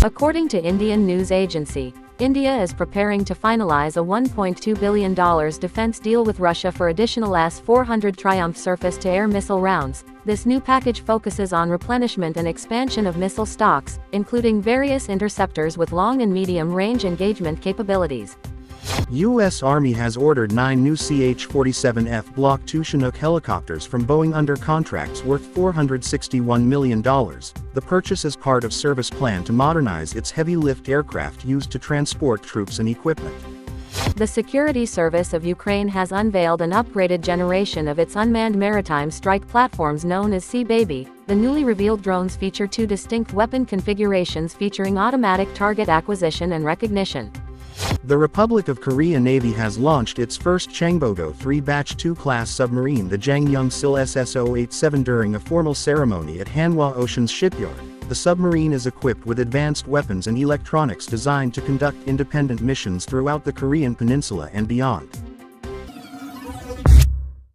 According to Indian news agency, India is preparing to finalize a $1.2 billion defense deal with Russia for additional S-400 Triumph surface-to-air missile rounds. This new package focuses on replenishment and expansion of missile stocks, including various interceptors with long and medium-range engagement capabilities. U.S. Army has ordered 9 new CH-47F Block II Chinook helicopters from Boeing under contracts worth $461 million. The purchase is part of service plan to modernize its heavy-lift aircraft used to transport troops and equipment. The Security Service of Ukraine has unveiled an upgraded generation of its unmanned maritime strike platforms known as Sea Baby. The newly revealed drones feature 2 distinct weapon configurations featuring automatic target acquisition and recognition. The Republic of Korea Navy has launched its first Changbogo 3 Batch 2 class submarine, the Jangmyeong-sil SS-087, during a formal ceremony at Hanwha Ocean's shipyard. The submarine is equipped with advanced weapons and electronics designed to conduct independent missions throughout the Korean peninsula and beyond.